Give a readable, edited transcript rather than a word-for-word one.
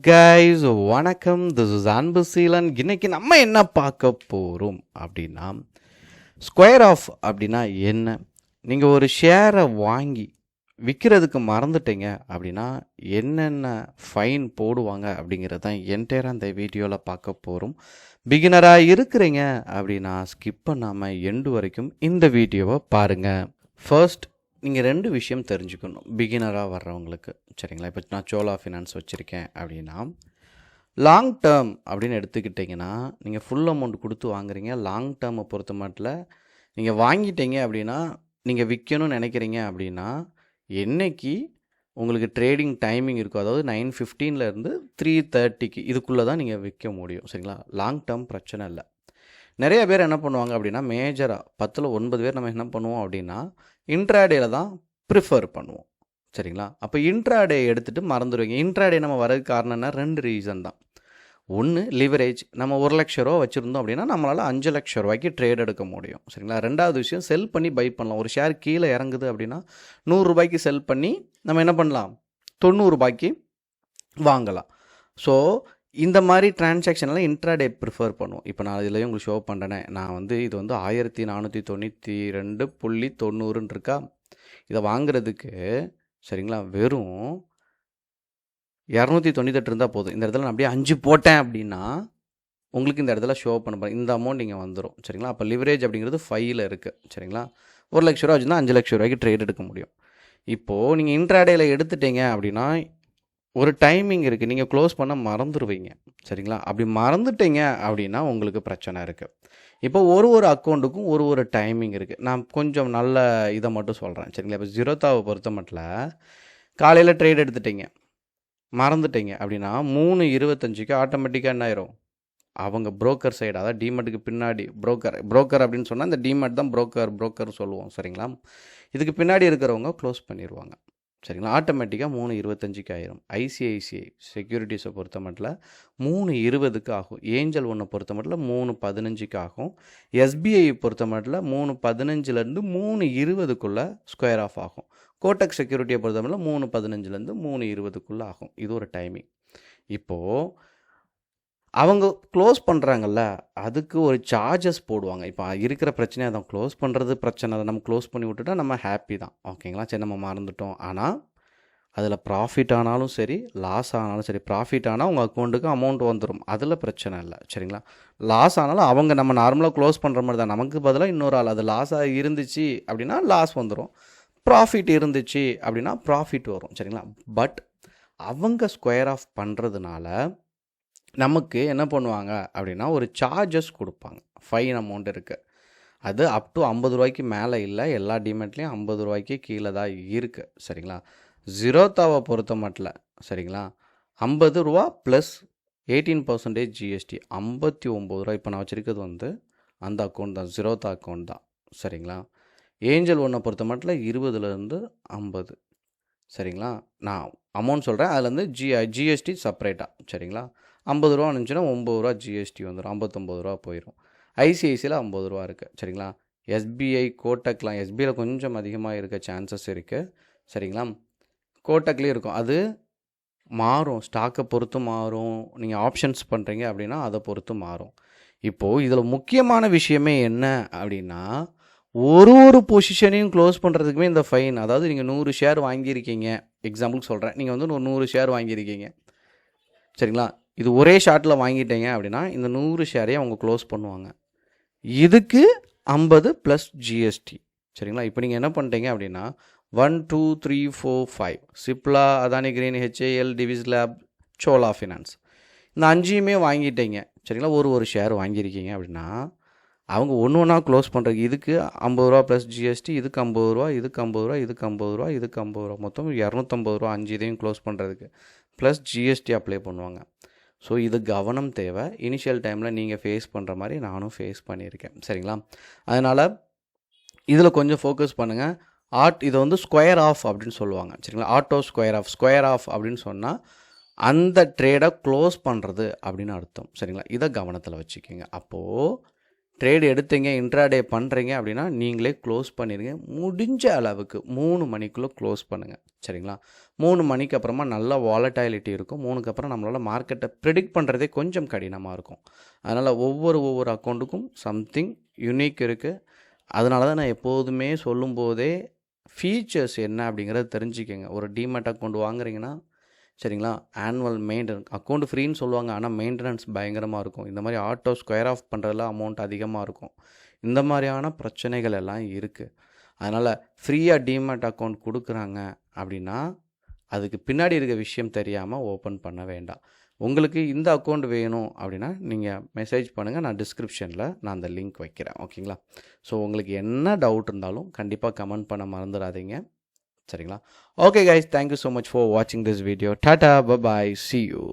Guys வணக்கம், this is அன்பு சீலன். இன்னைக்கு நம்ம என்ன பார்க்க போகிறோம் அப்படின்னா, ஸ்கொயர் ஆஃப் அப்படின்னா என்ன. நீங்கள் ஒரு ஷேரை வாங்கி விற்கிறதுக்கு மறந்துட்டீங்க அப்படின்னா என்னென்ன ஃபைன் போடுவாங்க அப்படிங்கிறது தான் என்டையராக இந்த வீடியோவில் பார்க்க போகிறோம். பிகினராக இருக்கிறீங்க அப்படின்னா ஸ்கிப் பண்ணாமல் எண்டு வரைக்கும் இந்த வீடியோவை பாருங்கள். ஃபர்ஸ்ட் நீங்கள் 2 விஷயம் தெரிஞ்சுக்கணும் பிகினராக வர்றவங்களுக்கு, சரிங்களா? இப்போ நான் சோலா ஃபினான்ஸ் வச்சுருக்கேன் அப்படின்னா, லாங் டேர்ம் அப்படின்னு எடுத்துக்கிட்டிங்கன்னா நீங்கள் ஃபுல் அமௌண்ட் கொடுத்து வாங்குறீங்க. லாங் டேர்மை பொறுத்த மட்டும் நீங்கள் வாங்கிட்டீங்க அப்படின்னா, நீங்கள் விற்கணும்னு நினைக்கிறீங்க அப்படின்னா, என்னைக்கு உங்களுக்கு ட்ரேடிங் டைமிங் இருக்கும், அதாவது 9:15 3:30 இதுக்குள்ளே தான் நீங்கள் விற்க முடியும், சரிங்களா? லாங் டேர்ம் பிரச்சனை இல்லை. நிறைய பேர் என்ன பண்ணுவாங்க அப்படின்னா, மேஜராக 10ல் 9 பேர் நம்ம என்ன பண்ணுவோம் அப்படின்னா, இன்ட்ராடேயில் தான் ப்ரிஃபர் பண்ணுவோம், சரிங்களா? அப்போ இன்ட்ராடே எடுத்துகிட்டு மறந்துடுவீங்க. இன்ட்ராடே நம்ம வரதுக்கு காரணம்னா 2 ரீசன் தான். ஒன்று, லிவரேஜ். நம்ம 1 லட்ச ரூபா வச்சுருந்தோம் அப்படின்னா நம்மளால் 5 லட்ச ரூபாய்க்கு ட்ரேட் எடுக்க முடியும், சரிங்களா? 2வது விஷயம், செல் பண்ணி பை பண்ணலாம். ஒரு ஷேர் கீழே இறங்குது அப்படின்னா 100 ரூபாய்க்கு செல் பண்ணி நம்ம என்ன பண்ணலாம், 90 ரூபாய்க்கு வாங்கலாம். ஸோ இந்த மாதிரி டிரான்சாக்ஷன்லாம் இன்ட்ராடே ப்ரிஃபர் பண்ணுவோம். இப்போ நான் இதுலேயும் உங்களுக்கு ஷோ பண்ணுறேனே, நான் இது 1492.90 இருக்கா. இதை வாங்குறதுக்கு, சரிங்களா, வெறும் 298 இருந்தால் போதும். இந்த இடத்துல நான் அப்படியே 5 போட்டேன் அப்படின்னா உங்களுக்கு இந்த இடத்துல ஷோ பண்ண போகிறேன், இந்த அமௌண்ட் இங்கே வந்துடும், சரிங்களா? அப்போ லிவரேஜ் அப்படிங்கிறது 5ல் இருக்குது, சரிங்களா? 1 லட்ச ரூபா வச்சுருந்தா 5 லட்ச ரூபாய்க்கு ட்ரேட் எடுக்க முடியும். இப்போது நீங்கள் இன்ட்ராடேயில் எடுத்துட்டீங்க அப்படின்னா ஒரு டைமிங் இருக்குது, நீங்கள் க்ளோஸ் பண்ண மறந்துடுவீங்க, சரிங்களா? அப்படி மறந்துட்டீங்க அப்படின்னா உங்களுக்கு பிரச்சனை இருக்குது. இப்போ ஒரு அக்கௌண்ட்டுக்கும் ஒரு டைமிங் இருக்குது. நான் கொஞ்சம் நல்ல இதை மட்டும் சொல்கிறேன், சரிங்களா? இப்போ ஜீரோதாவை பொறுத்த மட்டும் காலையில் ட்ரேட் எடுத்துட்டீங்க, மறந்துட்டீங்க அப்படின்னா 3:25க்கு ஆட்டோமேட்டிக்காக என்ன ஆயிரும், அவங்க புரோக்கர் சைடு, அதாவது டிமெட்டுக்கு பின்னாடி புரோக்கர் அப்படின்னு சொன்னால் இந்த டிமெட் தான் புரோக்கர் சொல்லுவோம், சரிங்களா? இதுக்கு பின்னாடி இருக்கிறவங்க க்ளோஸ் பண்ணிடுவாங்க, சரிங்களா? ஆட்டோமேட்டிக்காக 3:25க்கு ஆயிரும். ஐசிஐசிஐ செக்யூரிட்டிஸை பொறுத்த மட்டும் 3:20க்கு ஆகும். ஏஞ்சல் ஒன்றை பொறுத்த மட்டும் 3:15க்கு ஆகும். எஸ்பிஐ பொறுத்த மட்டும் 3:15 3:20க்குள்ளே ஸ்கொயர் ஆஃப் ஆகும். கோட்டக் செக்யூரிட்டியை பொறுத்த மட்டும் 3:15 3:20க்குள்ளே ஆகும். இது ஒரு டைமிங். இப்போது அவங்க க்ளோஸ் பண்ணுறாங்கல்ல, அதுக்கு ஒரு சார்ஜஸ் போடுவாங்க. இப்போ இருக்கிற பிரச்சனையை அதை க்ளோஸ் பண்ணுறது பிரச்சனை, அதை நம்ம க்ளோஸ் பண்ணி விட்டுட்டா நம்ம ஹாப்பி தான், ஓகேங்களா? சரி, நம்ம மறந்துட்டோம். ஆனால் அதில் ப்ராஃபிட் ஆனாலும் சரி, லாஸ் ஆனாலும் சரி, ப்ராஃபிட் ஆனால் உங்கள் அக்கௌண்ட்டுக்கு அமௌண்ட் வந்துடும், அதில் பிரச்சனை இல்லை, சரிங்களா? லாஸ் ஆனாலும் அவங்க நம்ம நார்மலாக க்ளோஸ் பண்ணுற மாதிரி தான், நமக்கு பதிலாக இன்னொரு ஆள், அது லாஸாக இருந்துச்சு அப்படின்னா லாஸ் வந்துடும், ப்ராஃபிட் இருந்துச்சு அப்படின்னா ப்ராஃபிட் வரும், சரிங்களா? பட் அவங்க ஸ்கொயர் ஆஃப் பண்ணுறதுனால நமக்கு என்ன பண்ணுவாங்க அப்படின்னா ஒரு சார்ஜஸ் கொடுப்பாங்க. ஃபைன் அமௌண்ட் இருக்குது, அது அப் டு 50 ரூபாய்க்கு மேலே இல்லை, எல்லா டிமெட்லேயும் 50 ரூபாய்க்கு கீழே தான் இருக்குது, சரிங்களா? ஜீரோதாவை பொறுத்த மட்டும், சரிங்களா, 50 ரூபா ப்ளஸ் 18% ஜிஎஸ்டி 59 ரூபா. இப்போ நான் வச்சுருக்கிறது அந்த அக்கௌண்ட் தான், ஜீரோதா அக்கௌண்ட் தான், சரிங்களா? ஏஞ்சல் ஒன்றை பொறுத்த மட்டும் 20லேருந்து 50, சரிங்களா? நான் அமௌண்ட் சொல்கிறேன், அதுலேருந்து ஜிஎஸ்டி செப்பரேட்டாக, சரிங்களா? 50 ரூபா இருந்துச்சுன்னா 9 ரூபா ஜிஎஸ்டி வந்துடும், 59 ரூபா போயிடும். ஐசிஐசியில் 50 ரூபா இருக்குது, சரிங்களா? எஸ்பிஐ கோட்டக்லாம், எஸ்பிஐயில் கொஞ்சம் அதிகமாக இருக்க சான்சஸ் இருக்குது, சரிங்களா? கோட்டக்லேயும் இருக்கும், அது மாறும், ஸ்டாக்கை பொறுத்து மாறும். நீங்கள் ஆப்ஷன்ஸ் பண்ணுறீங்க அப்படின்னா அதை பொறுத்து மாறும். இப்போது இதில் முக்கியமான விஷயமே என்ன அப்படின்னா, ஒரு பொசிஷனையும் க்ளோஸ் பண்ணுறதுக்குமே இந்த ஃபைன். அதாவது நீங்கள் 100 ஷேர் வாங்கியிருக்கீங்க, எக்ஸாம்பிளுக்கு சொல்கிறேன், நீங்கள் ஒரு 100 ஷேர் வாங்கியிருக்கீங்க, சரிங்களா? இது ஒரே ஷார்ட்டில் வாங்கிட்டீங்க அப்படின்னா இந்த 100 ஷேரையும் அவங்க க்ளோஸ் பண்ணுவாங்க. இதுக்கு 50 ப்ளஸ் ஜிஎஸ்டி, சரிங்களா? இப்போ நீங்கள் என்ன பண்ணிட்டீங்க அப்படின்னா 1 2 3 4 5 Cipla, Adani green, HAL, Divi's lab, Chola finance, இந்த 5யுமே வாங்கிட்டீங்க, சரிங்களா? ஒரு ஷேர் வாங்கியிருக்கீங்க அப்படின்னா அவங்க ஒன்றா க்ளோஸ் பண்ணுறதுக்கு இதுக்கு 50 ரூபா ப்ளஸ் ஜிஎஸ்டி, இதுக்கு 50 ரூபா, இதுக்கு 50 ரூபா, இதுக்கு 50 ரூபா, இதுக்கு 50 ரூபா, மொத்தம் 250 ரூபா 5 இதையும் க்ளோஸ் பண்ணுறதுக்கு ப்ளஸ் ஜிஎஸ்டி அப்ளை பண்ணுவாங்க. ஸோ இது கவனம் தேவை. இனிஷியல் டைமில் நீங்கள் ஃபேஸ் பண்ணுற மாதிரி நானும் ஃபேஸ் பண்ணியிருக்கேன், சரிங்களா? அதனால் இதில் கொஞ்சம் ஃபோக்கஸ் பண்ணுங்கள். இதை ஸ்கொயர் ஆஃப் அப்படின்னு சொல்லுவாங்க, சரிங்களா? ஆட்டோ ஸ்கொயர் ஆஃப் அப்படின்னு சொன்னால் அந்த ட்ரேடை க்ளோஸ் பண்ணுறது அப்படின்னு அர்த்தம், சரிங்களா? இதை கவனத்தில் வச்சுக்கோங்க. அப்போது ட்ரேடு எடுத்தீங்க, இன்ட்ராடே பண்ணுறீங்க அப்படின்னா நீங்களே க்ளோஸ் பண்ணிடுங்க. முடிஞ்ச அளவுக்கு 3 மணிக்குள்ளே க்ளோஸ் பண்ணுங்கள். சரிங்களா? 3 மணிக்கு அப்புறமா நல்ல வாலட்டாலிட்டி இருக்கும். 3க்கு அப்புறம் நம்மளால் மார்க்கெட்டை ப்ரிடிக்ட் பண்ணுறதே கொஞ்சம் கடினமாக இருக்கும். அதனால் ஒவ்வொரு அக்கௌண்ட்டுக்கும் சம்திங் யுனிக் இருக்குது. அதனால தான் நான் எப்போதுமே சொல்லும்போதே ஃபீச்சர்ஸ் என்ன அப்படிங்கிறத தெரிஞ்சுக்கங்க. ஒரு டிமேட் அக்கௌண்ட் வாங்குறீங்கன்னா சரிங்களா, ஆனுவல் மெயின்டெனன்ஸ் அக்கௌண்ட் ஃப்ரீன்னு சொல்லுவாங்க, ஆனால் மெயின்டெனன்ஸ் பயங்கரமாக இருக்கும். இந்த மாதிரி ஆட்டோ ஸ்கொயர் ஆஃப் பண்ணுறதுல அமௌண்ட் அதிகமாக இருக்கும். இந்த மாதிரியான பிரச்சனைகள் எல்லாம் இருக்குது. அதனால் ஃப்ரீயாக டிமேட் அக்கௌண்ட் கொடுக்குறாங்க அப்படின்னா அதுக்கு பின்னாடி இருக்க விஷயம் தெரியாமல் ஓப்பன் பண்ண வேண்டாம். உங்களுக்கு இந்த அக்கௌண்ட் வேணும் அப்படின்னா நீங்கள் மெசேஜ் பண்ணுங்கள், நான் டிஸ்கிரிப்ஷனில் நான் அந்த லிங்க் வைக்கிறேன். ஓகேங்களா? ஸோ உங்களுக்கு என்ன டவுட் இருந்தாலும் கண்டிப்பாக கமெண்ட் பண்ண மறந்துடாதீங்க. சரிங்களா? Okay guys, thank you so much for வாட்சிங் திஸ் வீடியோ. டாடா, பை, see you.